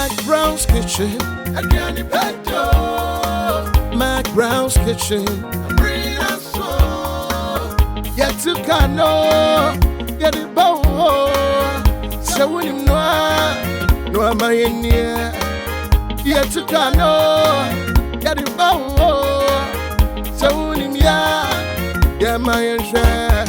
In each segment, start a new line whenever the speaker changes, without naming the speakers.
McBrown's kitchen. McBrown's kitchen. Yet to cano, get it bow. So when you know, no, am I in here? Yet to cano, get it bow. So when you know, yeah, my share.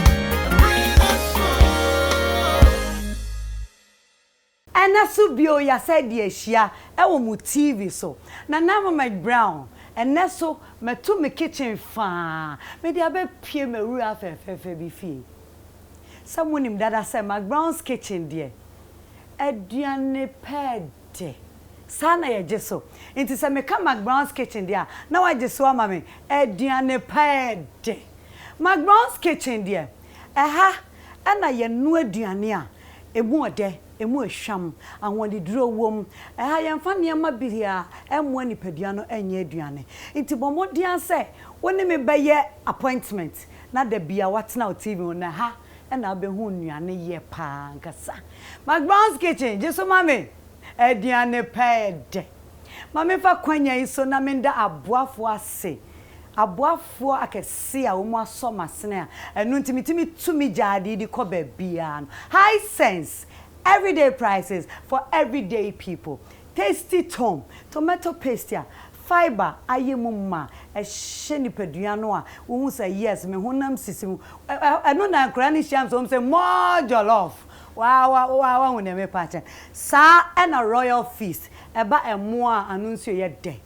And that's so bio ya said yes, ya, I will move TV so. Na nama McBrown. And that's so me to me kitchen fan. Me dey abe pie me rua fe bi fi. Someone him that I say McBrown's kitchen there. Aduane pede. Sana ye jeso. Inti say me ka McBrown's kitchen there. Now I just wa mama. Aduane pede. McBrown's kitchen there. Aha. Ana ye nu aduane a. Emu ode. Emu ehwam anwode duro wom yemfa niam bihia emu anipadua no enye aduane nti bomodian se woni me beye appointment na da bia watena TV na ha na abehu nuane ye pa nkasa McBrown's kitchen jeso mame aduane pede mame fa kwanya iso na menda aboafo ase aboafo akese a wo mu asomasene a enu ntimitimi tumi jaade di ko ba bia no high sense. Everyday prices for everyday people. Tasty tom, tomato paste, fiber, ayemuma, a sheni peduano. We say yes, me honam sisim. I know that granny shams home say more jollof. Wow, we never pattern. Sa and a royal feast. Eba e moa anuncio ye de.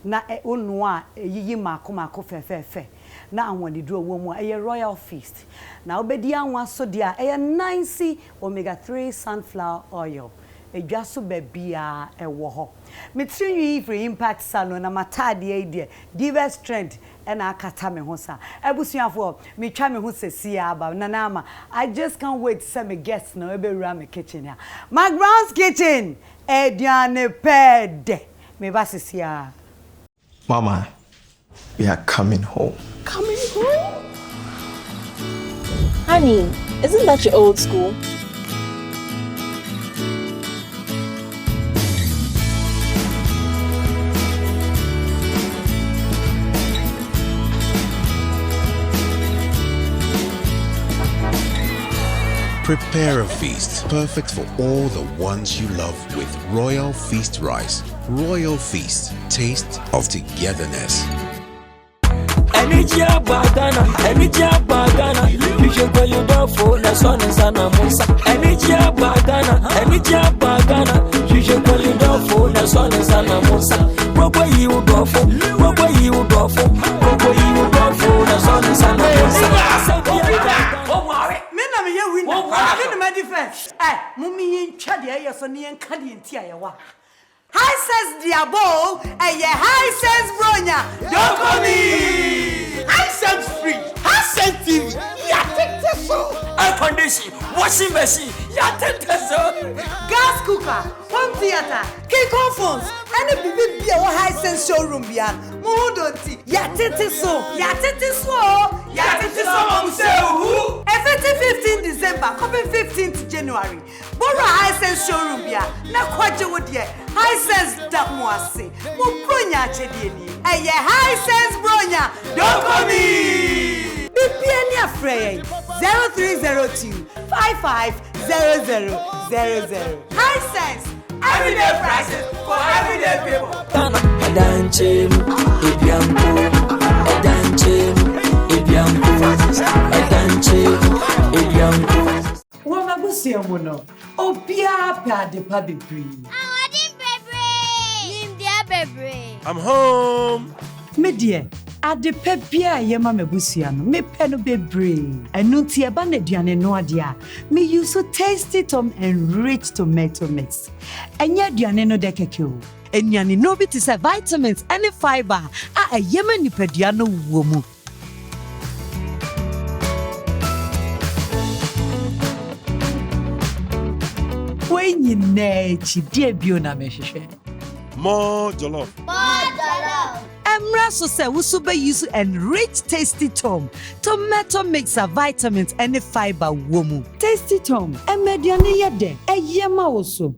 Na e unwa yi mako fe. Na anwon di duro wo mu a royal feast na obedi anwa so dia 90 omega-3 sunflower oil edwa so babia ewo ho metrinwi free impact salon na matade e de diverse trend na akata me ho sa ebusuafo me twa me ho sesi aba na ama I just can't wait to see me guests na ebewura me kitchen ya McBrown's kitchen ediane pede me ba sesi a
Mama, we are coming home.
Coming home? Honey, isn't that your old school?
Prepare a feast perfect for all the ones you love with Royal Feast rice. Royal Feast, taste of togetherness.
Enitia bagana, you should go you down for the son and son of Musa. Enitia bagana, you should go you down for the son and son of Musa. What were you go for? What were you go for? What were you go for the son and son of Musa?
Me ye win. Get my defense. Mummy in Chadia, your son and Cadi and Tia. High says the abom, and ye high says bronya. Don't call me.
I said free. I said TV. Yeah, take this so.
Air condition, washing machine. Yeah, take this so.
Gas cooker, home theater, K-con phones, and a baby be our high sense showroom beyond. Mohudonti. Yeah, take this so. Yeah, take this so. Yeah, take this so. Effective 15 December, coming 15th January. Borrow high sense showroom beyond. Na kwaje wodie. High sense damuase. Mo bronya chedieni. Eye high sense bronya. Don't call me. BPN afraid 0302 550000. High sense. Everyday prices for everyday people.
Edanche,
Woma busia mo no. Obia pa de pa bebre.
I'm home.
Me dear, ade pa bia ye ma mabusia no. Me pe no bebre. Enu ti eba na aduane no ade a. Me use so tasty tom and rich tomato mix. Enya aduane no de keke o. Enyane no bi ti say vitamins and fiber a yema nipadua no wo mu. When you nechi dear biona mehwehwe.
More jollof.
Emra so say we super use enriched tasty tom, tomato mix of vitamins and fiber wo mu. Tasty tom, emediane yede, eyema also.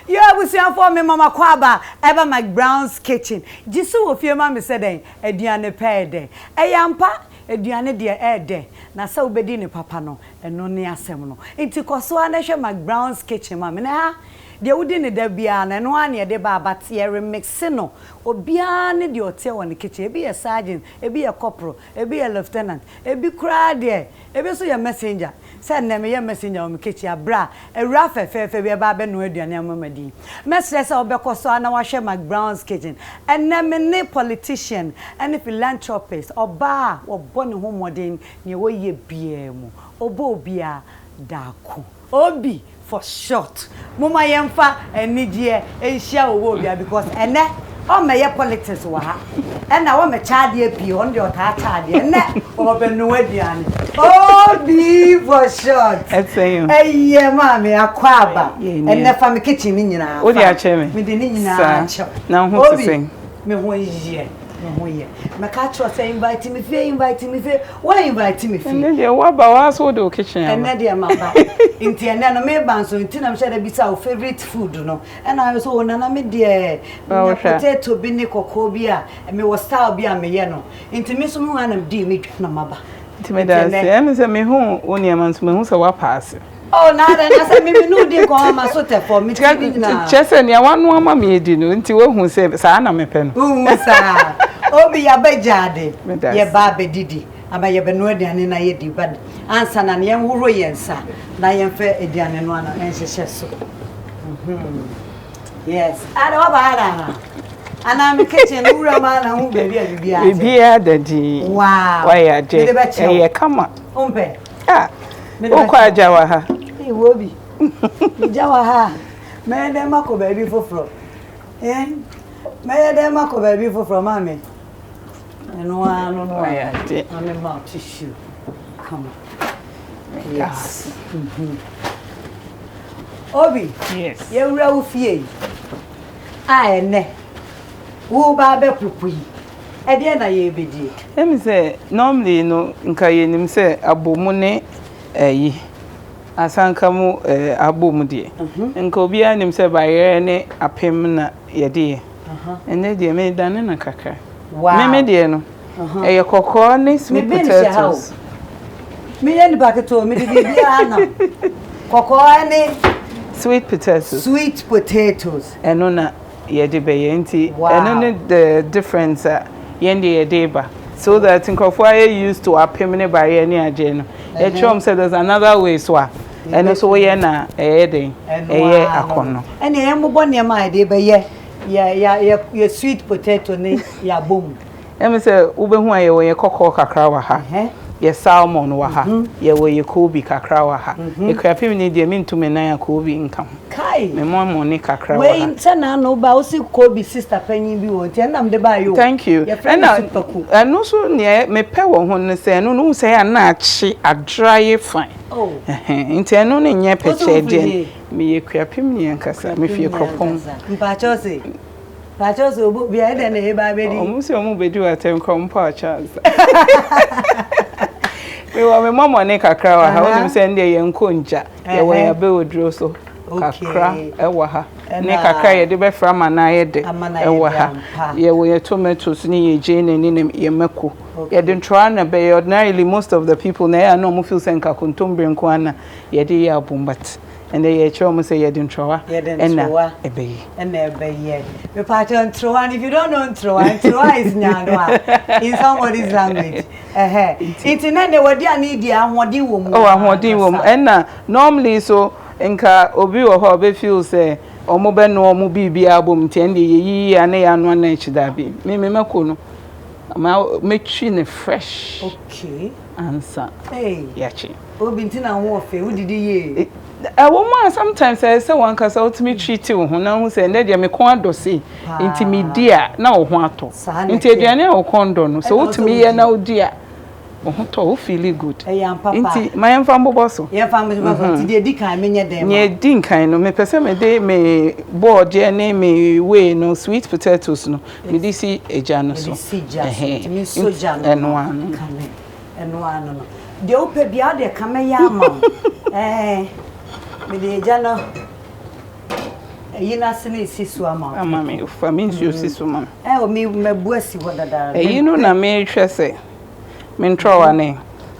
You abusia for me mama kwaba eba McBrown's kitchen. Jisu wo fie ma me se den aduane pede. Eyampa aduane de ede. Na sa obedi ne papa no eno ne asem no. Enti koso a na hwe McBrown's kitchen ma me na ha de wudi ne da bia na no ane de ba abate remix no. Obia ne de ote won kitchen. Ebi ye sergeant, ebi ye corporal, ebi ye lieutenant, ebi kra de, ebi so ye messenger. Say na me ye messenger o me kitchen abra. Ewra fefefe bi ba be no aduane amamadi. Mesre say obekoso na wa hwe McBrown's kitchen. Enne me ne politician, ene philanthropist, oba obo ne ho modern ne wo ye bia mu. Obuobia Darko. Obi for short. Mama yemfa enigye ehia Obuobia because ene o me ye politics wa ha. Ena wo me chaade pie on de ota chaade. Ene o be no aduane. Obi for short.
Etseyo.
Eye ma me akwaba. Ene fa me kitchen ni nyina.
Wo di a che me.
Me de ni nyina acho.
Na ho sesen.
Me ho yie. Me ka tro say invite me fe. Why invite me fe?
Ene de wa ba wa so de kitchen.
Ene de mama. Inti ene no me ban so inti na me share bi sa favorite food no. Ena I so na me de potato bi ni Koobi a me wo style bi a me ye no. Inti me so me wan am di me dwa na maba.
Inti me da say me say me hu oni am so me hu say wa pass.
Oh na say me no dey ko ma so te for me ti na.
Chese ne wanu ama me edi no inti wo hu say sa na me pe no.
Sa. Obi ya bejade. Ye ba be didi. Aba ye be no aduane na ye di bad. Ansa na ye huro ye nsa. Na ye mfe aduane no ana enhyehyɛ so. Yes. Ada wa ba ara. Ana me kitchen wura ma na hu baby abibia.
Bibia dadi.
Wow.
Why ya je. Ye kama.
Ompe.
Ah. O kwa jawa ha.
E wobi. Jawa ha. Me dem mako baby foforo. Me dem mako baby foforo mama. No. I'm about tissue. Come on. Yes. Obi.
Yes.
You real fie. I ne. Wo ba be pupui. E de na ye bedi.
Em say normally no nka ye nim say abom ne yi. Asanka mu abom de. Nka obi anim say bayere ne apem na ye de. Ene de me dan na kakra.
Wow.
Me de no. E kokko ne sweet potatoes.
Me ye ni baketo me de bibia na. Kokko ne
sweet potatoes.
Sweet potatoes.
Eno na ye de be ye nti
eno
ne the difference ye de ye de ba. So that nkofo are used to apem ne ba ye ne age no. E chom say there's another way so a. Eno so ye na e den. E ye akono.
Ene ye mbo ne ma de be ye. Ya sweet potato ne ya bom.
Em say ubehu aye wo ye kokko kakra wa ha. Ye salmon wa ha. Ye wo ye Koobi kakra wa ha. E Akuapem ni de mintume na ya Koobi nkam.
Kai.
Me mo ni kakra wa ha.
We ntana no ba o si Koobi sister panyin bi won ti na mde ba yo.
Thank you. And so ne me pe wo ho ne say no no say na achi adry fine.
Oh.
Nti eno ne nye peche de. Me ye Akuapem ni ankasa me fie kropon.
Mpa cho say. Pacho obo bia de na e ba be di.
Omu se omu be di atem kom pa chance. Me wa me mama ne kakra wa ha onim se nde ye nkonja ye wa ya be oduro so kakra e wa ha ne kakra ye de be fra ma na ye de e wa ha ye wo ye tomatoes ni ye jene ni ye mako ye de try na be ordinarily most of the people na ya no mo feel senka kontombre nko ana ye de ya bombat and they say you didn't throw and ebe
me pattern throw and if you don't know throw is nyandwa in somebody's language internet they were there need dia ahodi wo mu
ahodi wo mu and normally so nka obi wo ho be feel say omo be no omo bibia abom tie ndi yeyi ane ya no na chida bi me mako no ma metwi ne fresh
okay
answer yachi
obi ntina ho fe udidi ye
woman sometimes I say one cause ultimate treat you ho na hu say na dia me kon adose nti me dia na wo ho ato nti aduane wo kondo no so ultimate ye na wo dia wo ho to wo feel good nti my mfa mbobo so
ye mfa mbobo so nti dia di kan me nye dem
nye di kan no me pese me de me board je na me we no sweet potatoes no me di si eja no so
me so jam eno ano no de ope bia de kama ya ma me de eja no yina sene sisu ama
ama me fa me nsuo sisu ma
o mi mabuasi ho dada
no na me hwese me ntrowa ne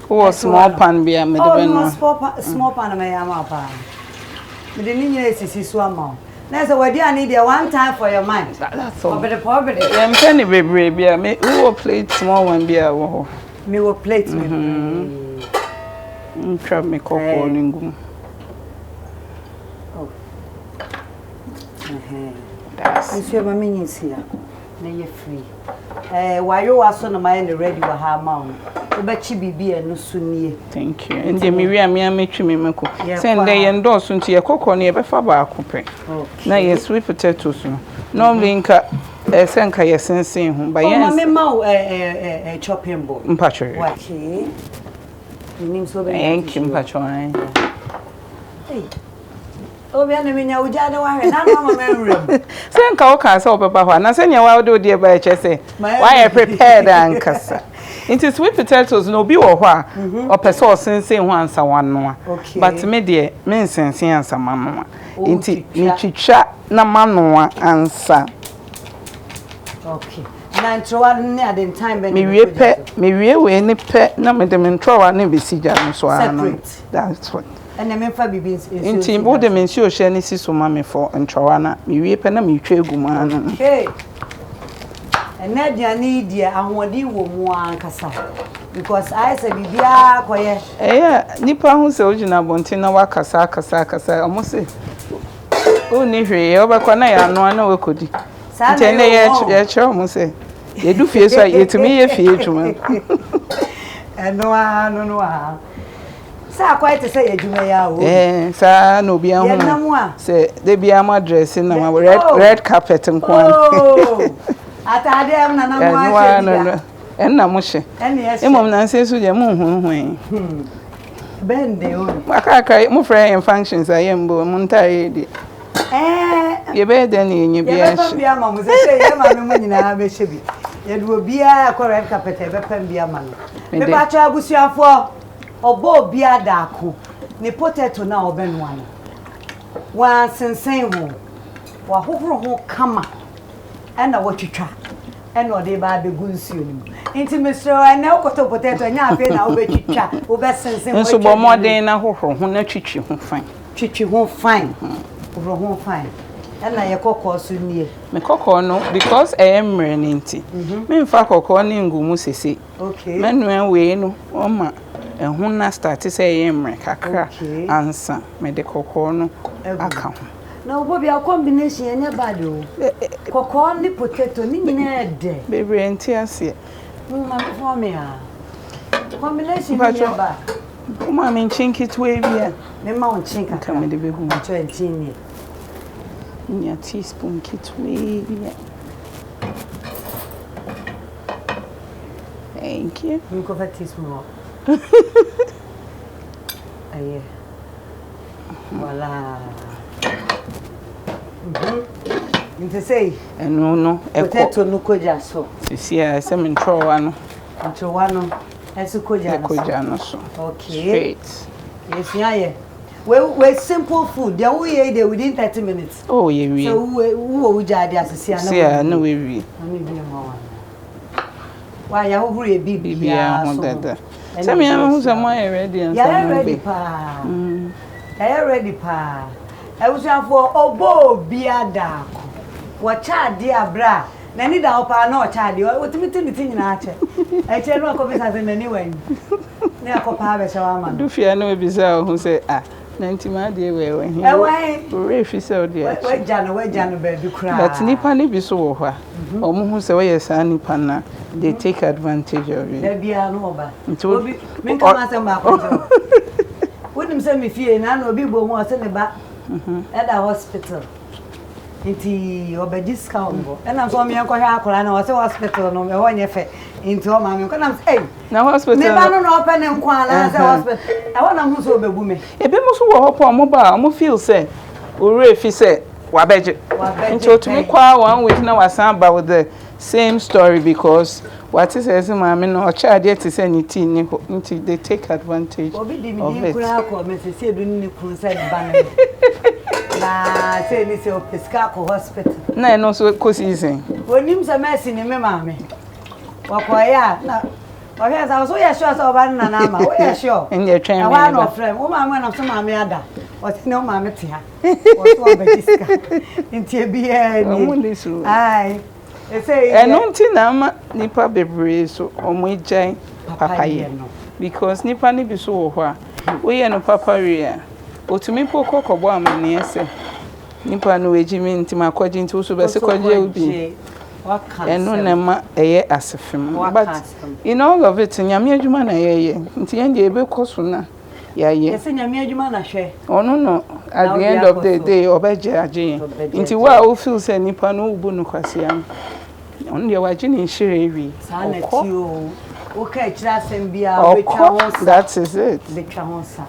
wo small pan bia me de no
small pan me ya ma pa me de ni nyina sisu ama na so wadi ani dey one time for your mind
that's all
pobre
em penny bebre bia me wo plate small one bia wo ho
me wo plate me
trap me kokko ningum
that's your mama nyinsia na ye free wayo waso na my ready wa ha ma obachi bibia no sunie
thank you and me wi am metwi me meko send dey endorse nti ye kokko ne ye befa ba akopɛ na ye sweet potatoes no normally nka senka ye sensen ho ba yes
mama ma chopping board
mpatwe
okay nim so be
thank you mpatwe
hey Obia na menya uja na wa na mama menrem
senka o ka se obeba ho na senya wa do de ba eche se why prepared ankasa into sweet potatoes no bi wo ho a opese o sensen ho ansa wano but me de me sensen ansa mano into me twitwa na mano ansa
okay na ntrowa ne at the time be
me wie we ne pe na me de me ntrowa ne be sija no so ano that's what
and me fa bibi
inti bo de mensi o hye ne siso ma me for ntrowa na me wie pe na me twa eguma no
okay and aduane dia ahodi wo mu ankasa because I say bibia koye
nipa hu se ogina bontin na wakasa omo se o ni hwe obekwa na ya no na wekodi nti ne ye che omo se ye du fie so yetumi ye fie dwuma
no sa quite say adwuma ya o
sa no bia hu se de bia ma dress na ma red carpet nkwan
atade am na na mo
ahye enna mo hye emom na nse so je mo hu
bende o
akaka mo friend functions ayembo mo ntaye di ye be de ni enye bia hye
ye bia ma mo se ye ma me mo nyina be hye bi ye do bia ko red carpet e be pam bia ma me ba cha abusuafo Obuobia Darko ni potato na obenwa no wa sensen ho wa hohoro ho kama ena watwitwa ena ode ba be gunsuo ni nti mesro ena okoto potato nya ape na obetwitwa obesensen ho
nso bo modern na hohoro ho na twitwi ho fine hohoro ho fine ena ye kokko so nie me kokko no because emre ni nti me mfa kokko ni ngumu sese
okay
menu we no o ma ehun na start say emre kakra ansa me de kokko no aka ho
na Obuobia combination enya bad o kokko ni potato ni nyina ede
bebre enti ase
ma for me combination enya bad
kuma me chinki twe bia
me ma on chinka
ka me de be hu
20 ni
nya teaspoon kitwe bia thank you
nko fa teaspoon aye voilà nti say
no
potato no koja so
sisi a se me ntrowa no
esu koja
no so
okay
straight
yes yeah we simple food they we eat there within 30 minutes
oh yeah we
so we jade asisi ana
see no we ani
bi mo wa ya ho huru e bibia
so say me am hu say mo ready and
ready pa I was for Obuobia Darko wacha de abra na ni da opa na ocha de otimi nyina ache eche no akobisa se nani wan na akopa be shawa ma
do fia no ebisa hu say na ntima de we hin we fi say odi
we jano be du kra
but nipa ni bi so wo ho a omo hu say we sa nipa na they take advantage of it
da bia no oba obi me kama se ma ko wonim say me fie na obi bo mu o se ne ba at the hospital inti obe discount go and am so me enko hwa akora na o se hospital no me ho nyefe inti o ma me ko na say
na hospital
me ba no no open nko ala say hospital e wona hu so obebu me
ebe mo so wo hopo mo ba mo feel say ore fi say wabeje inti o to me kwa 1 week na wasan ba with the same story because what is as ma me no child yet is anything ni they take advantage
obi di mi kura ko me se edu ni kun say ba na Ah, say ni se opeska ko hospital.
Na no so ko season.
Onim se mercy ni me maame. Wakoya na okay, so you sure so ba na na ma. We sure.
In the train.
I want no friend. O maame na so maame ada. O ti no maame te ha. O so obejiska. Nti bi e ni. Ai. E say
eno nti na ma nipa bebre so omo ejan papa ye no. Because nipa ni bi so wo ho a. We ye no papa we a. Otumi poko kobo amane ese. Nipa no ejimi nti makoji nti so be se koje obi. Eno na ma eye asefem. But in all of it nyame adwuma na ye nti ye de ebe koso na ya ye.
Ese nyame adwuma na hwe.
Ono no at the end of the day obeje aje. Nti wa o feel say nipa no ubu no kwase am. On de waje ni hire ewi.
Sana ti o. O ka kira asem bia obetwa ho sa.
That is it.
Betwa ho sa.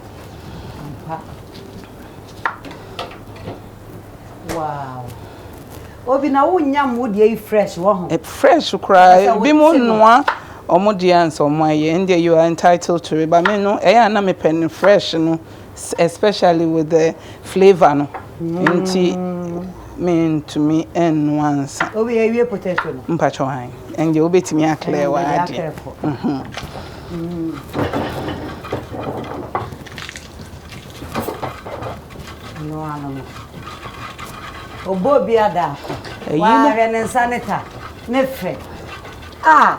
Wow. Obi na wo nyam wo de fresh wo ho.
Fresh cry. Bi mo noa omo de answer omo aye. And you are entitled to it. But me no e na me pen fresh no, especially with the flavor no. Nti mean to me and once.
Obi e potato no.
Mpacho han. And you obetimi akle wa ade.
No ano. Obuobia Darko. Wa renen sanita. Nefe. Ah.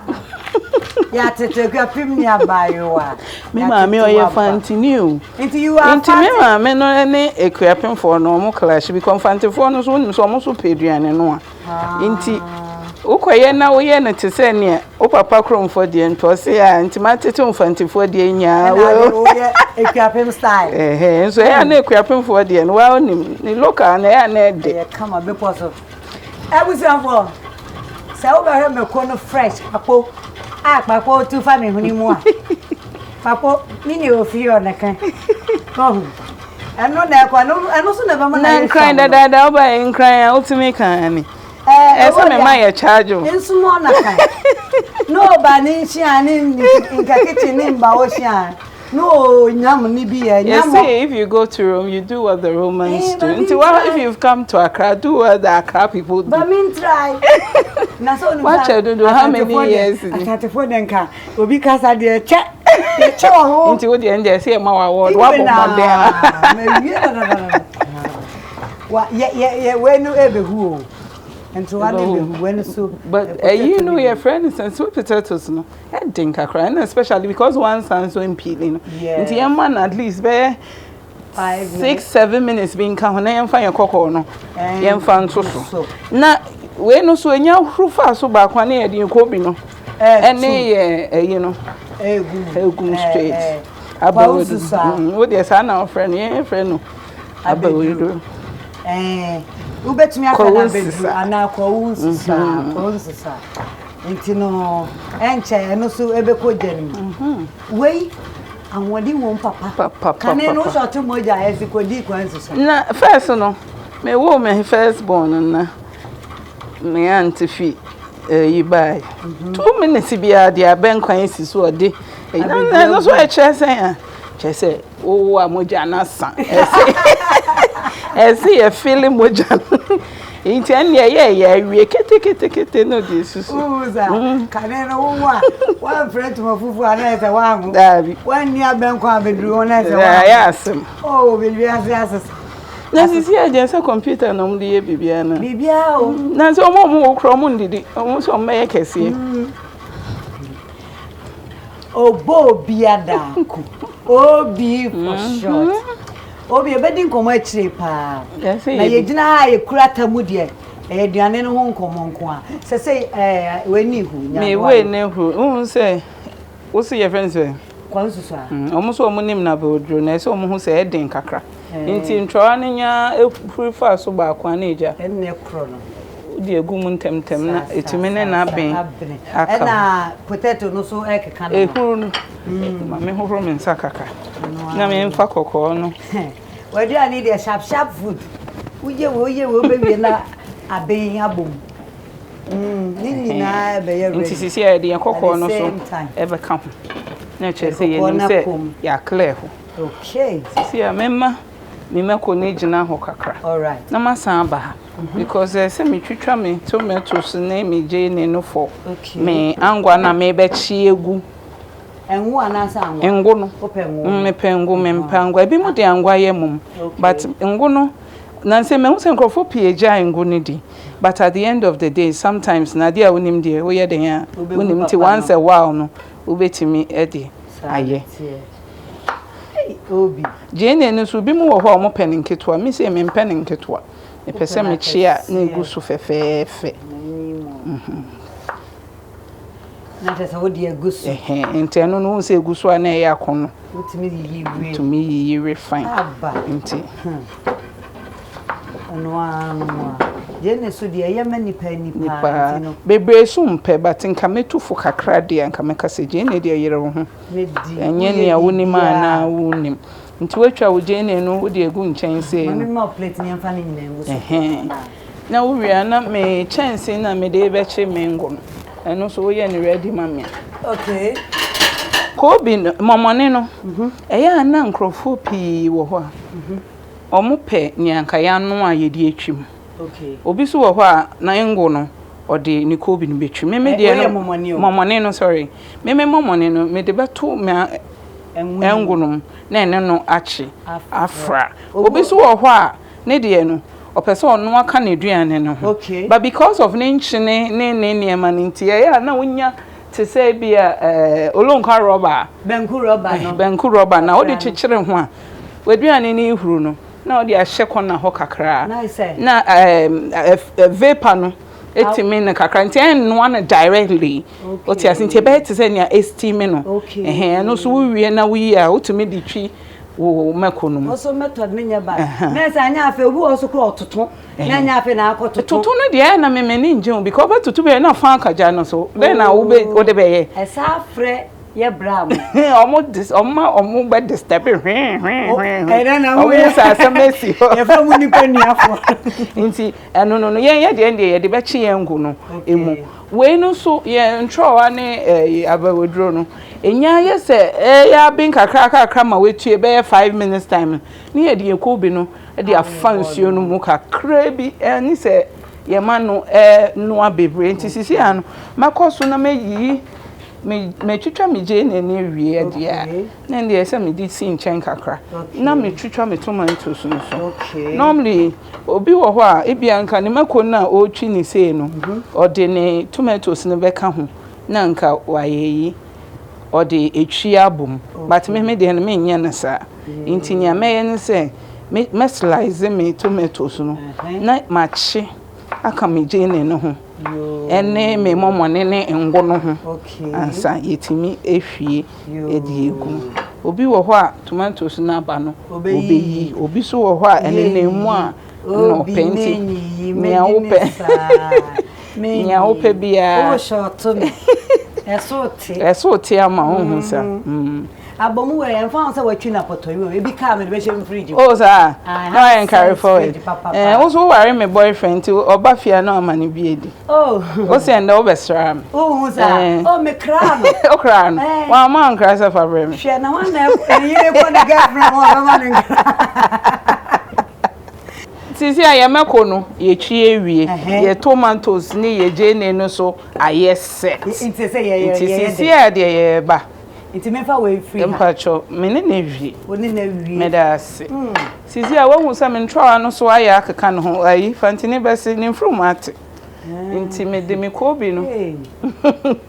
Ya tete Akuapem ni abayo wa.
Me maame oye fantini o.
Nti you are
Nti me maame no ne Akuapem for no mo clash bi confante for no so mo so peduane no a. Nti ukoye na wo ye na tese ne o papa kromfo de nto se ya nti matete mfante for de nya
wo ye Akuapem style.
So ya na Akuapem for de no wa onim ni local na ya na de.
Ya kama be poso. Ebusanfo. Sa wo be me ko no fresh papo. Ah, papo tu fa me huni mu a. Papo ni ne ofi o na kan. Oh. Eno na kwa no eno so na ba na
na nkran da oba nkran a ultimate kan ni. Esa me ma ye charge o.
Ensu mo na kan. No ba ni hia ni nka kitchen ni mba o hia. No, nyam ni bi ya nyam.
You see, if you go to Rome, you do what the Romans do. Until what if you've come to Accra, do what the Accra people do.
But mean try. Na so no.
What you do? How many years?
I can't afford nka. Obi kasa de che. De che ho.
Until the end, they say my award. What about
them? Wa ye we no ebe hu. And so I when so
but you know your friends and sweet potatoes no I think Accra and especially because one sounds so impeding into your man at least be 6-7 minutes being count na yemfa your cocoa no yemfa nso na we no so enya hrufa so ba kwa na ye de Koobi no ene you know egum straight about what dey say na friend ye friend no about
ubetumi akana bedu ana kwonsusa nti no enche no so ebeko jeni wei anwodi won papa kane no short moja esikodi kwansusa
na first no me wo me first born na me auntie fi you buy 2 minutes bia dia ben kwan siso ode na no so e chese wo amoja na san ese ye feeling moja inti an ye wie kete no disusu
uza kane no wa friend to mafufu anaise wa hu
dabi
wani abenko abedru anaise wa
ya asem
oh bibi asas
na sisi agency computer no mde ye bibia na
bibia o
na so mo kro mo ndidi mo so me kese
Obuobia Darko Obi for short Obi ebedi nkomo akire pa na ye gina ye kurata mu de eduane no ho nkomo nko a se weni hu nya
me we ne hu say wo se ye friends we
kwansusu a
omo so omo nim na be odro na se omo hu se eden kakra nti ntwa ne nya prefer so ba kwa na eja
enne kro no
di egum ntemtem na etumi ne na ben aka
na potato no so ekeka na
ehuru no ma me hohoro me nsa kaka na me mfa kokko no
wadi ani dey sharp food uje wo bewie na aben abom nini na be ye ready
nti sisi e dey kokko no so e be ka ho na che se ye nim se ya clear ho
okay
sisi a memma me meko ne gina ho kakra.
All right.
Na masan ba ha. Because say me twitwa me tomatoes na me jene no for. Me angwa na me be chi egu.
Enwo anasa anwo.
Engo no.
Openwo.
Me pengo me mpangwa. Ebi mu de angwa ye mum. But engo no na say me hu say nkrofo page engo ni di. But at the end of the day, sometimes na dia wonim de wo ye den ya. Wonim ti once a while no. Ubetimi edi aye.
Obi.
Jene no so bi mu wo ho mo pen nketo me say me pen nketo. E pese me chia na egu so fefefe.
Na tesa wo de egu so.
Enti eno no se egu so na e yakono.
Utimi
yiwe fine.
Aba.
Enti.
Ono Jene so de ye manipa no.
Bebre so mpe but nka metufo kakra de nka meka se jene de yere ho. Enye ne awunim ana wunim. Nti watwa wo jene no wo de egu nchense.
Mami ma plate ni amfa ni nyina egu so.
Na wo wia na me chense na me de be che mengo no. Eno so wo ye ni ready mama.
Okay.
Koobi momone no. Eya na nkrofo pi wo ho a. Omo pe nyanka ya no a yedi atwim.
Okay.
Obi so wo ho a na ngo no ode ni Koobi no betwi. Me de no momone no sorry. Me momone no me de beto me engo no na ene no achi afra. Obi so wo ho a ne de no opese ono aka na duane no.
Okay.
But because of nenchine ne maninti ya na wonya te say bia olonka rubber
benku rubber no
benku rubber na odi chichire ho a waduane ne ihuru no na odi ahye kona ho kakra na vapor no etimi ne kakra nti no na directly oti asinti be te say nia estime no no so wie na wi a otumi di twi wo makonum
also method ne nya ba na say anya afa obu also kro ototo na anya afa na akototo
toto no de na memeni nje because ba toto be na fa akaja no so be na wo be wo de be ye
esa frɛ ye bram
omo be disturb
era na wo
sa semesi
ye fa mu ni paniafo
nti no ye de be chi ye ngu no emu we no so ye ntrowa ne abawodro no enya ye se ya bin kakra ma wetue be 5 minutes time ni ye de Koobi no de afansuo no mu kakra bi ni se ye ma no no abebre nti sisi ano makoso na meyi me twitwa me je na ni wie dia na ndi ese me di si nchen kakra na me twitwa me tomatoes no so normally obi wo ho a ebia nka ne mako na o twi ni sei no ode ne tomatoes no be ka ho na nka wayeyi ode etwi abom but me de no me nya na sa intinya me ne se me slice me tomatoes no na machi aka me je ne no ho ene me momone ne ngo no ho ansa yetimi ehwie edi egu obi wo ho a tomatoes na ba no obeyi obi so wo ho a ene ne mu a no penti me a ope bia
o short me
eso ti ama ho sa
abom we en fa say watwi na poto we bi ka me be shem fridge
oh sir no I carry forward also worry my boyfriend to oba fia na amani bi edi o say nda obesra me
sir me kram
o kram wa man krasa fa brem
hwe na wan na yire ko the girlfriend wa man
sisi ya meko no ye twi ewie ye tomatoes ni ye jene no so ayese
it say ye
sisi ya de ye ba
iti mefa we free
empacho mene na wi
oni na wi
medase sisi a wahu sa me ntroa no so aya akeka no ho ayi fantini bese ni from ate inti me de me Koobi no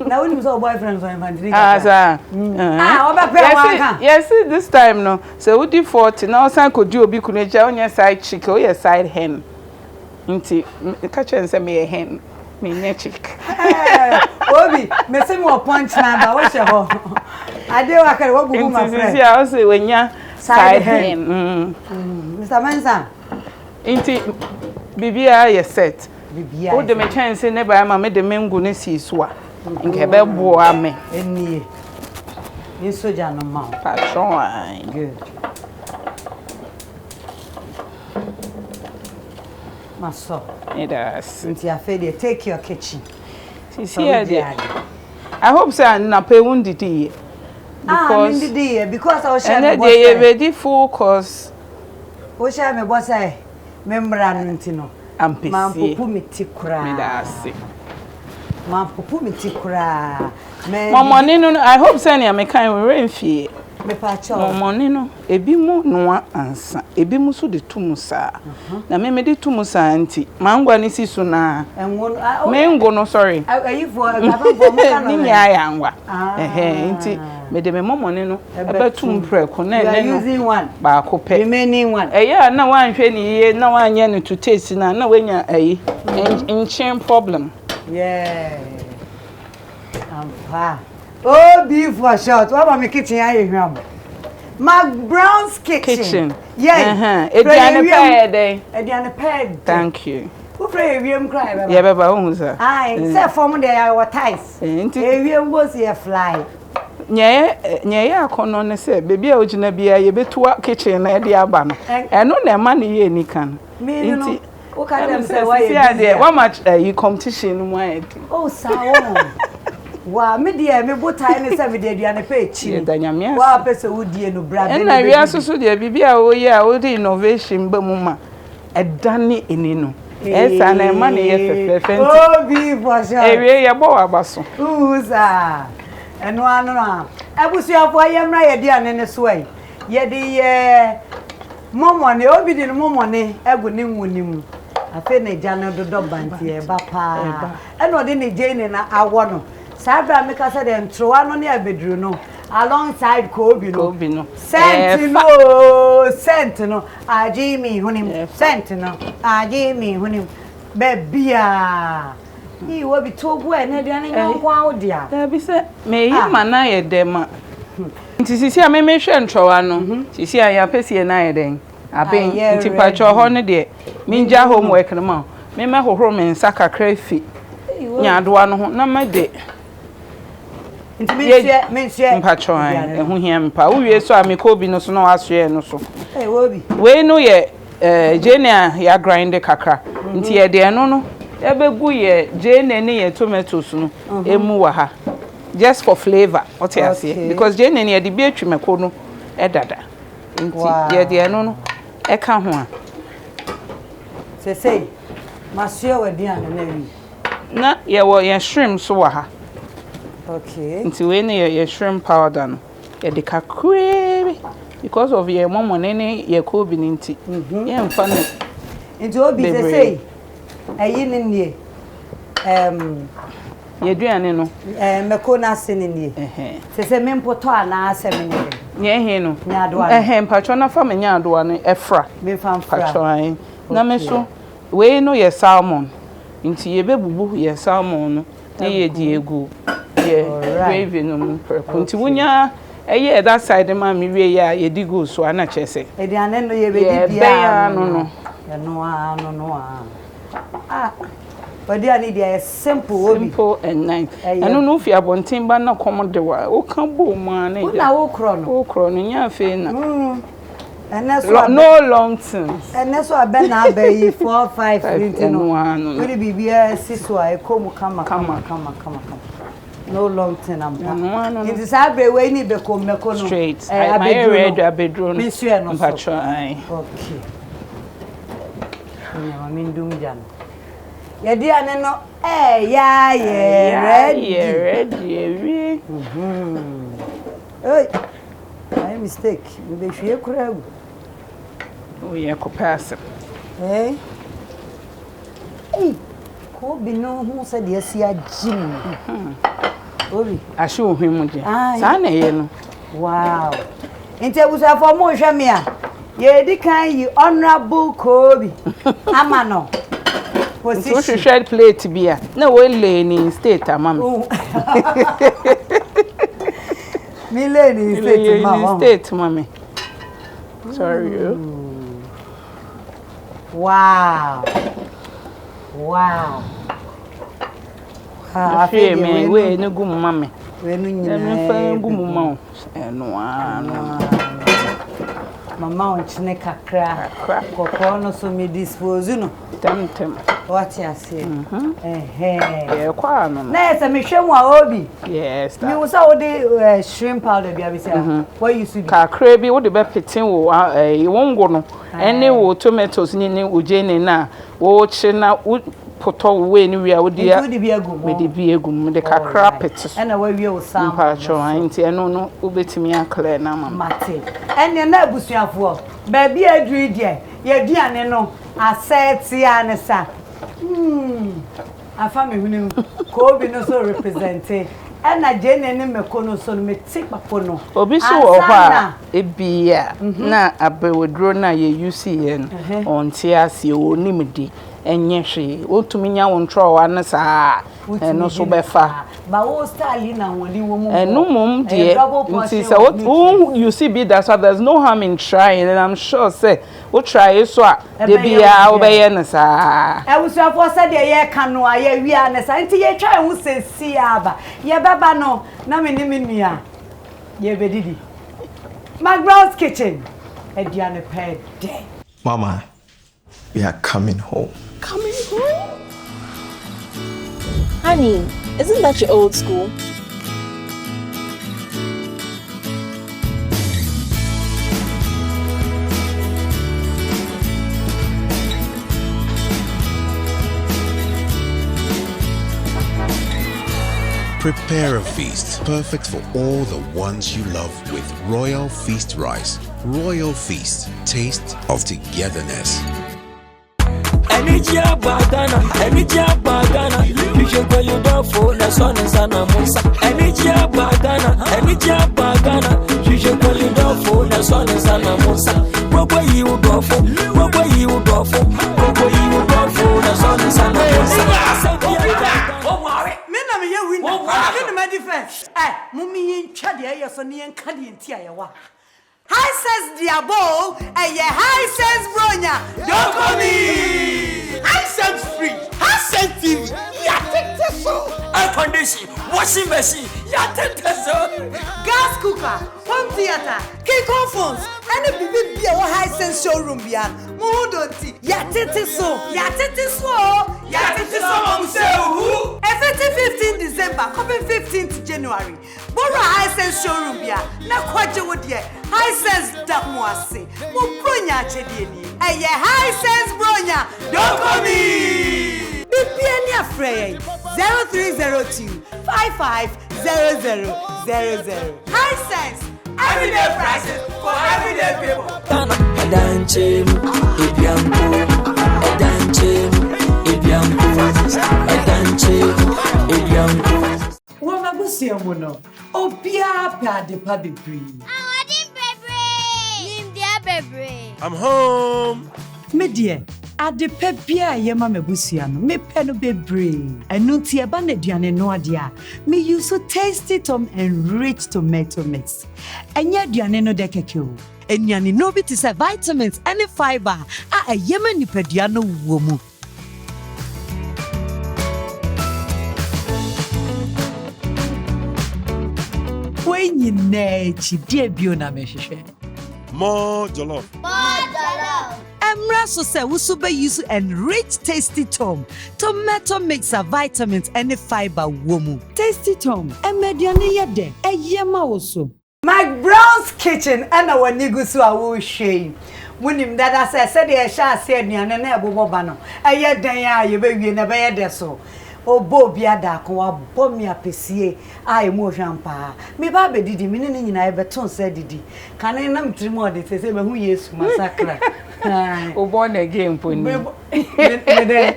na woni so boyfriend so fantini
sa
oba pe wanka
yes this time no so we di 40 na osan kodi obi kuneja onye side chick o ye side hen inti ka chense me hen me nye chick
Obi me se mo punch number wo she ho ade wa kare wo gugu my friend
inti sia o se wenya side hen
Mr. Mansa
inti bibia ye set
bibia
o de me chance ne ba ma me de mengu ne si so a nke be bo ame
enie ni soja no ma
patron ai
good maso
it does
inti afede take your kitchen
see here I hope so na pay wundidi
because I was sharing
and they ready full course
O sha me bossa membra ntino.
Ampesi.
Man popu mitikura.
Me da ase.
Man popu mitikura.
Momoni no I hope say na me kan we remfie.
Me pa cho.
Momoni no ebi mu noa ansa. Ebi mu so de tumu saa. Na me de tumu saa nti. Mangwa ni si so na.
Enwo
Mengo no sorry.
Ayi for gaba mo kan no.
Ni nya ya ngwa. Nti me de me momoni no ebetum preko na
no. You using one.
Ba ko pe.
Remaining one.
Na wanhwe ni ye na wanye ni to taste na wenya ayi. Inchin problem.
Yeah. Ampa. Oh, beef for short. What about my kitchen? I hear McBrown's kitchen. Yeah. Ediane pay.
Thank you.
Who pray we cry baba?
Yeah, baba who sir.
Aye, say form there our ties. We was here fly.
Nye akono ne say baby a ogina bia ye betua kitchen na de aba no. Eno na ma ne ye ni kan.
Nti o ka dem say why
you what much you competition no why.
Oh, sawo. Wa me de me botai ne say me de aduane pa echi. Wa pese wudie no bra be.
Na wi asoso de bibia wo ye a wo de innovation ba mu ma. Edane eni no. Esa na ma ne ye fefefe.
Oh, be for sure.
Ewie ye bo abaso.
Uza. Eno anu na. Abusuafo yemra ye de ane ne so ai. Ye de ye momone obi de momone egu ne nwunim. Afe na jana dodo banti e ba pa. Eno de ne jene na awo no. Sabra me ka say de ntrowa no ne abedru no. Alongside Koobi no. Sentinel. Ajimi hunim. Sentinel. Ajimi hunim. Bebia. He will be too good and then wow dear. There be said, may you mana ye dema. Sisi a me hwe ntrowa no. Sisi a ya pesi e na ye den. Aben nti pacho ho ne de. Minja homework no ma. Me me hohoro me nsa kakra fi. Nyadoa no ho na ma de. Nti me hwe
mpacho an ehu hia mpa. Wo wie so a me Koobi no so no asoe no so.
Eh wobi.
We no ye jenia ya grind kakra. Nti ye de no ebegu ye jene ne ye tomatoes no emu wa ha just for flavor what you say because jene ne ye de bi atwimeko no edada nti ye de no eka ho a
say masio wadi an na wi
na ye wo ye shrimp so wa ha
okay
nti we ne ye shrimp powder no ye de kakrebi because of ye momo ne ye Koobi nti ye mfa no
nti obi say ayi ne nie
yeduane no
meko na sene nie se mempoto ana asem ne
ye he no
nyadoa
mpacho na fa me nyadoa no efra
me fa
mpacho an na me so we no ye salmon nti ye bebubu ye salmon no na ye di egu ye gravy no mperko nti wunya eye that side ma me wie ya ye di go so ana chese
ediane no ye be di bia
no
but they need a simple
and nice. I don't know if you have one thing, but not common the way. Oh, come boom, man.
Oh, chrono,
yeah, fina.
And that's
no long term.
And that's what Ben Abbey 4 5 1. Will be BS 6 why come. No long term. It is Abbey way need to come
straight. I read a bedroom.
Monsieur, no
patron.
Okay. I mean, doom jan. Ya dia no ya ready. Hey. My mistake. We be hwe kura.
Oh yeah, ko pass.
Eh. Hey. Koobi no hu se de asia jim. Obi.
Ahwe ohwemu je. Sa na ye no.
Wow. Inte busafo mo hwe me a. Ye di kan yi honorable Koobi. Amano.
So she shared plate beer. No we learning state mama.
Me learning state mama.
State mommy. Sorry.
Wow.
I feel me we no go mommy.
We no nyina.
Me fa go mama. No.
mama on chine kakra kokoro no so me dispose no
tem
what you say
yeah kwa no
na esa me hwemu a obi
yes
me wo sa wo de shrimp powder bia be say what you see
kakra bi wo de be pitin wo wongo no ene wo tomatoes ni ojene na wo chi na poto we ni wi a wo dia me de bi egum me de kakra pete
ena wa wi wo sam
pa cho anti eno no obetimi akle na mama
mate ene na abusuafo ba bi aduri de ye duane no asset ya ne sa afa me hunu Koobi no so represente ena jene ne mekono so no meti papo no
obi so wo ha ebia na abewodro na ye use yen onti ase onimdi enye hwe otumi nya wontro wa ne sa eno so befa
ba wo style na woli wo mu
eno mum de nti say what you see be that so there's no harm in trying and I'm sure say we try so de bia wo be ye ne sa
ewusuafo say de ye kanu a ye wi a ne sa nti ye try hu se si aba ye beba no na me ni nua ye bedidi McBrown's kitchen ediane pe de
Mama, we are coming home.
Coming home? Honey, isn't that your old school?
Prepare a feast perfect for all the ones you love with Royal Feast rice. Royal Feast, taste of togetherness.
Energia bagana, you should go you down for the sun and sana musa. Energia bagana, you should go you down for the sun and sana musa. What way you go for? What you go for the sun and sana musa.
na me ye win na my defense mummy ntwa de ye so ne enka de ntia ye wa high says the abom high says bronya don't call me
I said free. I said TV. Ya tete so.
Air condition, washing machine, ya tete so.
Gas cooker, home theater, Kiko phones, and a baby be a high sense showroom bia. Mohudonti, ya tete so. Ya tete so. Ya tete so who? Effective 15 December, coming 15th January. Borrow high sense showroom bia. Na kwaje wo de high sense da mo ase. Mo bronya chedie ni. High sense bronya. Don't call me. Bibiani afraid 0302 550000. High sense. Everyday prices for everyday people.
Adanche, Ibiampo,
Wama busia mono. Obia pa de pa bebre.
I'm home.
Me dear, adepa bia ye ma mabusia no me pe no bebre enu ti e ba na aduane no ade a me use so tasty tom and rich tomato mix enya aduane no de keke o enuane no bi ti say vitamins and fiber a ye ma nipadua no wo mu wenyi na chi die bio na me hwehwe
More jollof.
Emra so say we super use and rich tasty tom tomato mix of vitamins and fiber womu tasty tom emediane yede eyema woso McBrown's kitchen and our nigusu awu hwe munim dada say de sha say aduane na eboboba no eye dan a ye bewie na be ye de so Obuobia Darko wa bomi apesie a emu hwampa me ba bedidi me ne nyina e beton se didi kan na mtrimo de se mehu Yesu masakra
o born again poni
me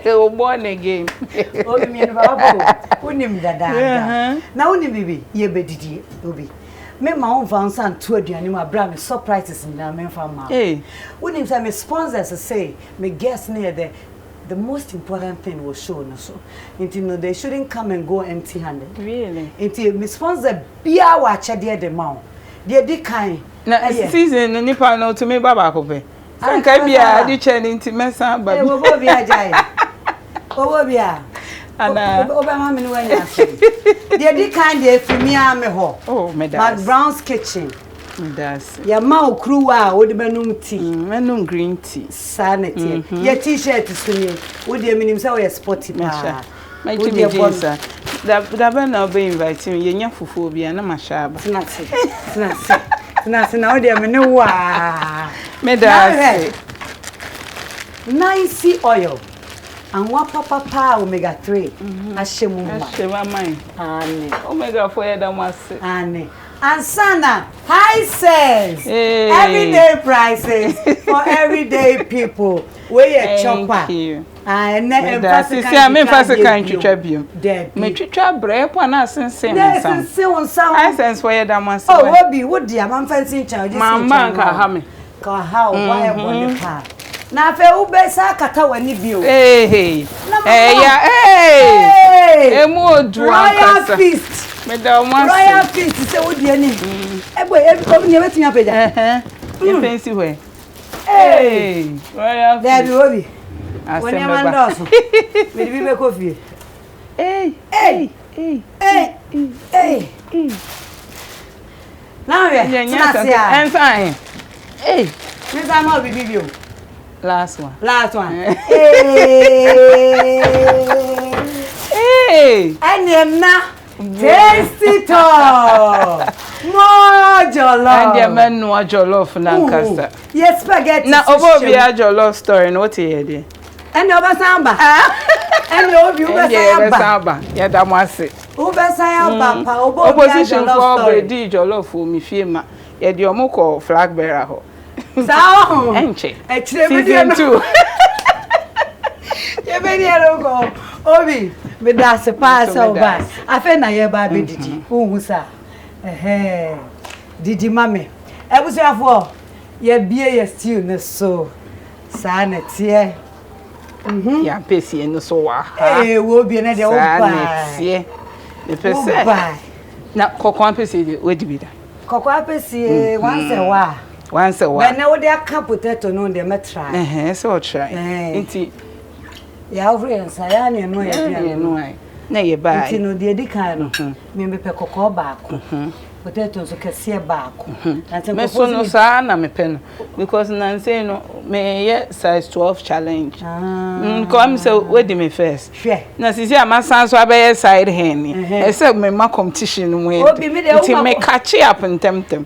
o born again
o mi ne baba unim dada na unim bibi ye bedidi obi me ma on vansan to aduane ma bra me surprises na me fa ma unim say me sponsors say me guests near the most important thing was shown so they shouldn't come and go empty handed
really
me sponsor bia wa chede de ma de di kan
na season nipa no to me baba ko be sanka bia di chene nti mesa ba
Obuobia jai Obuobia ana Obama me no anya de di kan de fimi ame ho
oh me da
McBrown's kitchen
That's
ya ma okruwa wo de benum tea
menum green tea
sanity ya t-shirt sunye wo de minim say we sporty pa
my Jimmy Jinsa da ben na be invite me yenya fufu bia na mashaba
na wo de me ne wa
me that's
nice oil and what papa omega 3
ashema mine
ane
omega 4 da mase
ane and sana high sense
hey.
Everyday prices for everyday people where you chopper
and emphasis can twitwa biom me twitwa bre po na sensen nsam high sense for you da mase
oh obi wo dia man fancy chan just
man ka ha me
ka ha why body pa na fe ubesa kata wani bio
ya emu odu ankasa me da o ma
royal feast se wo die ni ebo ni wetin apeja
you fancy where royal
there be obi
woni
man doso me bi be coffee now we
and fine
me say ma obi bio
last one
and na tasty to more jollof
and the men no jollof na nkasa
yes spaghetti
na Obuobia jollof story no what here dey
and obasamba and obi obasamba
ya da mo ase
obasamba pa
opposition for the jollof o mi fie ma ye de omukọ flag bearer ho
sao
enche
season 2 ye be ni erogo obi me da se pass over afa na ye ba be didi ohun sa didi mame ebusuafo ye bie ye stew ne so sa na tie
ya pesi no so wa
wo bie na de wo ba
tie ne pese na kokon pesi de wedi bi da
kokon pesi once a while but now they are potato no dey me try
so try nti
ya friends ya na no ya
no ai na ye ba
nti no dey dikan no me be pe kokon baako potato so kese baako
me so no sa na me pe no because na say no me ye size 12 challenge come say wedi me first na sisi amasan so abe side hand except me ma competition no nti me catch upntem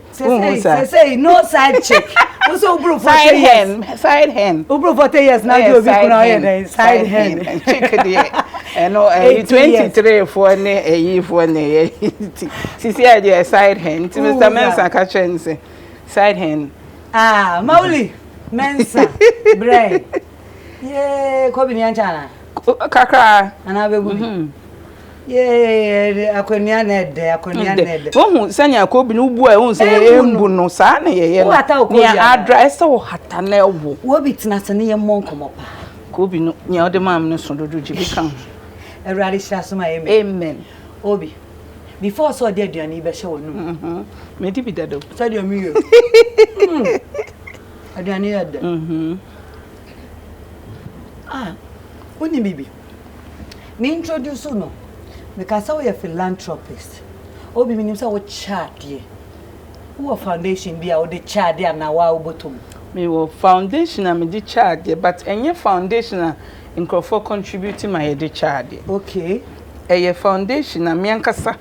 say no side check also bro for
side hand
bro for 10 years now you be kuna here side hand
check there no 23 for ne for ne sisi a side hand Mr. Mensa catch and say side hand
Mauli Mensa Bray Koobi ni anchana
kakra
ana bebu akonia ned
ohun sanya Koobi no bu ehun se embu no sa na ye ni address o hata na ewo
wo bi tina se ne ye monkomo pa
Koobi no nya ode mam no so dodo jibi kan
erari sha so ma
amen
obi before so dey aduani be hye wonu
me di bi dado
so dey mi yo aduani yada oni bibi me introduce no because we are philanthropist obi minim say wo charge wo foundation bia wo de charge na wa obotom
me wo foundation na me di charge but enye foundation na inkrofo contribute my de charge
okay
eye foundation na me ankasa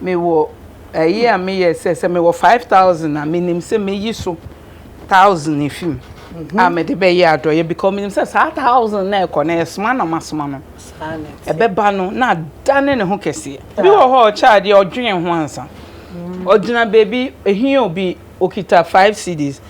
me wo a me yes say me wo 5000 na minim say me yi so 1000 ifim me de be ye adoye because minim say 1000 na e ko na esma na masoma no ebeba no na dane ne ho kese bi wo ho charge odwen ho ansa odina baby ehia obi okita 5 cedis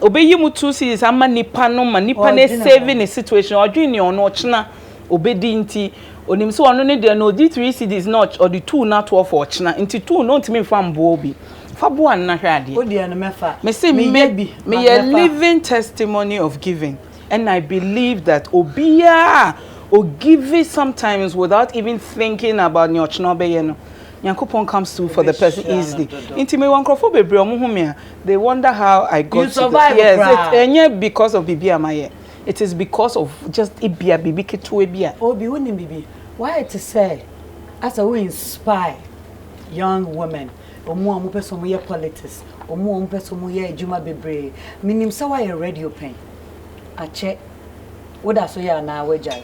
obeyi mu 2 cedis ama nipa no ma nipa na save ne situation odwen ne ono ochina obedi nti onim so ono ne de no di 3 cedis not or the 2 na 12 for ochina nti 2 no ntimi fa mbo obi fa bo an na hwe ade
odi an mefa
me say me a living testimony of giving and I believe that obia or give it sometimes without even thinking about nyochnobe you know Yankopon comes through for the person easily. Intime wankofo bebre omuhumia. They wonder how I got to
survive.
Yes, because of Bibi Amaye. It is because of just Ibia Bibi Ketu Ibia.
Obi woni Bibi. Why to say as a we inspire young women omo amu person mo ye politics omo person mo ye adwuma bebre minim say why radio pen ache woda so ya na wajai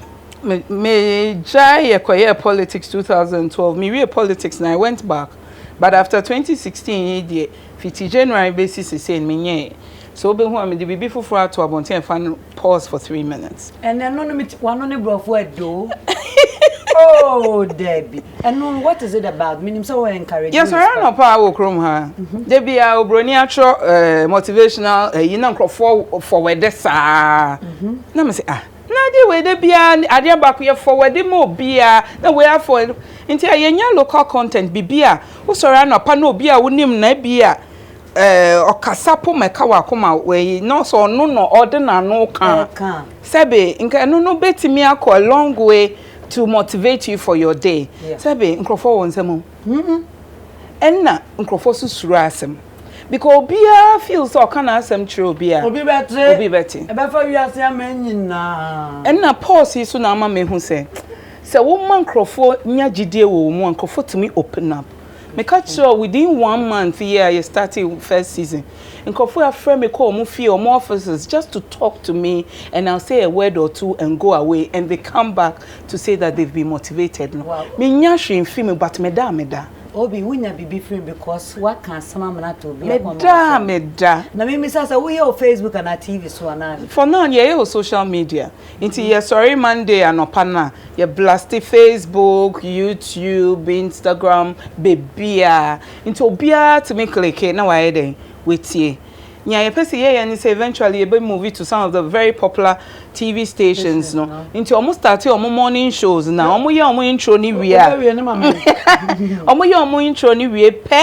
me jai ye politics 2012 me we politics and I went back but after 2016 50 January basis is saying me so be who am the bibi fufura to abonten fan pause for 3 minutes
and then no me one on brofo do. Oh, Debbie. And what is it about? Meaning so encouraging.
Yes, I know power krom ha. Debbie a obroni atro motivational you know forward sa. Na me say na dey we Debbie ade back here forward mo bia na we are for nti ayenya local content bibia wo sori na pa na obi a wonim na bia okasapo meka wakoma we no so no ordinary no kan. Sebe nka no betimi akọ a long way to motivate you for your day. Sabe nkrofo wonsem. Enna nkrofo susuru asem. Because obia feels so kana asem chiro obia. Obi beti.
E be fa wiase amanyina.
Enna pause so na ama me hu se wo man nkrofo nya gidie wo mu nkrofo tumi open up. Me catch sure within 1 month here you started first season. Nkrofo afre me call mu fee or more officers just to talk to me and I'll say a word or two and go away and they come back to say that they've been motivated.
Wow.
Me nyashi in film but me da.
Obi wunya bibi free because what can some man to be
me da.
Na me say we here on Facebook and TV so na.
For now yeah social media. Inti yeah sorry Monday anopa na yeah blasty Facebook, YouTube, Instagram, bebia. Into obia to me click na why dey wait ye. Nya ye person ye and say eventually be movie to some of the very popular TV stations no. Into almost start your morning shows now. Omo ye omo intro ni we are. Omo ye omo intro ni we pe.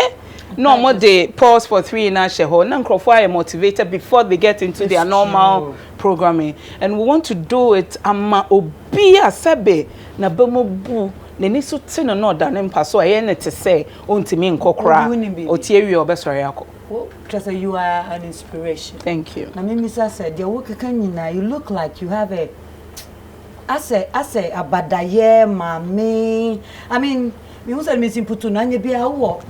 No more they pause for 3 in a sheho. Na nkrofo are motivated before they get into their normal programming. And we want to do it ama obi asebe na bemo bu ne ni so te no da ne mpa so aye ne te say ontimi nkokora otiewi obesori akọ.
Well, just you are an inspiration.
Thank you.
Na me said your work can you look like you have a I say abadaye mami. I mean, me who said me simple to na nye bia wo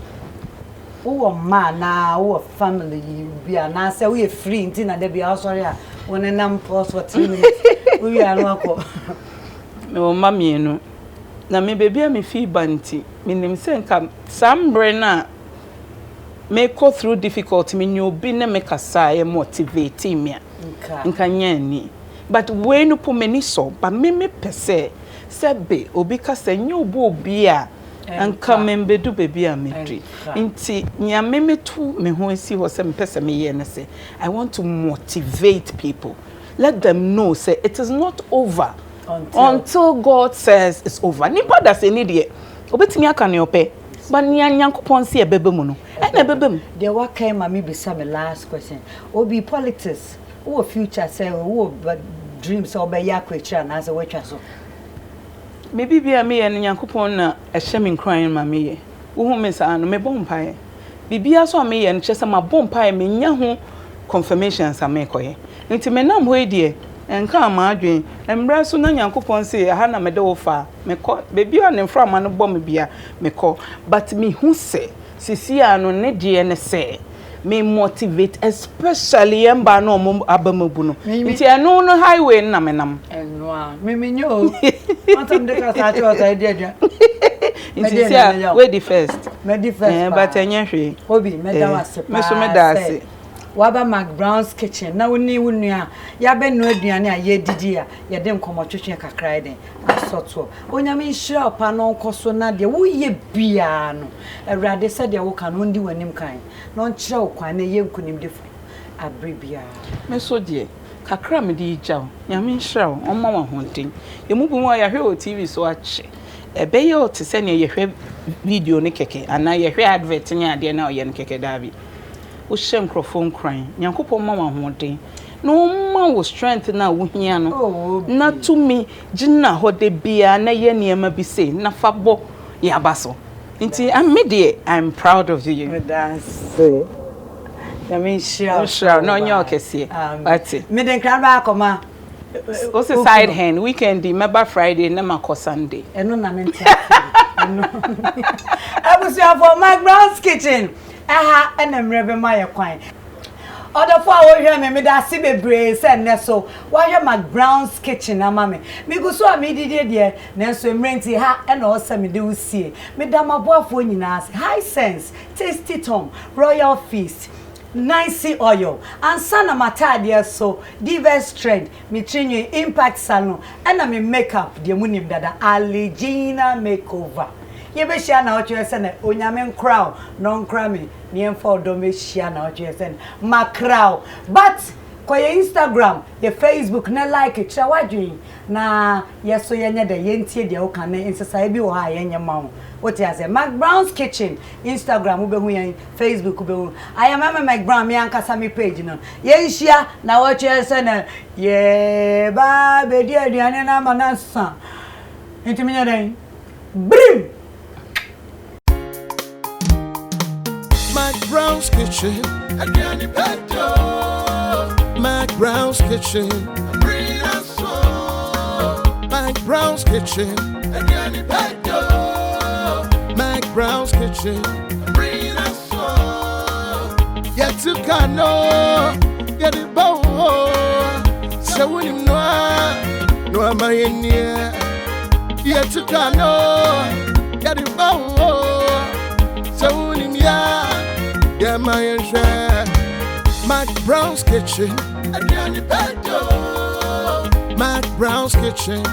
man na wo family bia na say we free nti na dey bia sorry a won nam pause for 3 minutes. We are no akọ.
Me o mami no. Na me baby me feel banti. Me nim say nka sambre na me go through difficulty me nyobi na me kasa e motivate me nka nyani but when you put many so but me pese sebe obi kasa nyobo obi a anka membe do baby a medri nti nya me to me ho esi ho se mpese me ye ne se I want to motivate people, let them know say it is not over until God says it's over. Nipa da se ni de obetimi aka ne ope but nyankopon se ebebe mu no and ebebe
there what came me be some last question obi politics who future say who dreams or be yakwecha na say wetwa so
maybe be me and nyankopon na ehye me nkran ma me ye wo hu me sa no me bompae bibia so me ye no chese ma bompae me nya ho confirmation sa me koye nti me nam ho edie enka ma adwen embra so na nyankopon se ha na me de wo fa me ko bebi o ne mfra ma no bom bia me ko but me hu se sisi anu ne de ne se me motivate especially emba no mo abamabu no nti eno no highway na me nam
eno a me nyo atam de ka sa ti o sa de adwa
nti sia we the first but enye hwe
obi me da wase pa
me so me da ase
waba McBrown's kitchen na woni wunua ya be no aduane a ye didi a ye de nkomotwetwe kakra den asoto onyame nhira opa no nkoso na de wo ye bia no awrade se de wo ka no ndi wanim kan no nkyira wo kwan na ye nkunim defo abribia
me so de kakra me di jaw nyame nhira wo omma wa honten emu bu mu ya hwe o TV so ache ebe ye o te se ne ye hwe video ne keke ana ye hwe advert nya ade na o ye ne keke dabi wo shem microphone crying nyankopon mama hoden no ma wo strength na wo hia no na to me gina hode bia na ye niema bi say na fa bo ya baso nti I'm proud of you.
That's it. I mean sure
no nyo kese but
me den kra ba akoma
what's the side hand weekend remember Friday na mako Sunday
eno na mente no. Abusia for McBrown's kitchen. Aha, enemre be my kwan. Other for our hear me da si bebre say ne so. Why your McBrown's kitchen ama me. Me go so me didi de na so emrenti ha e na o se me de usie. Me da maboafo nyina ase. High sense, tasty tom, royal feast. Nice oil and sana matade so diverse trend me trinwe impact salon and me makeup de munim dada Aligina makeover ye be share na o chere se na onyame crowd non cra me ne enfo do me share na o chere se ma crowd but kwa ye Instagram ye Facebook na like tira wadwin na ye so ye nya de ye ntie de o kan na insesa bi wo ha ye nya ma what you say McBrown's kitchen Instagram ubehu yan Facebook ubehu I am McBrown me ankasa me page no ye nhia na what you say na ye ba be di aduane na manasa ntimi nya den brim
McBrown's kitchen aduane pedo McBrown's kitchen bring us McBrown's kitchen aduane pedo McBrown's kitchen, bring us on. Yet to cano, get it bow. So when you know, no am I in here. Yet to cano, get it bow. So when you know, yeah, my share. McBrown's kitchen, and you're the McBrown's kitchen.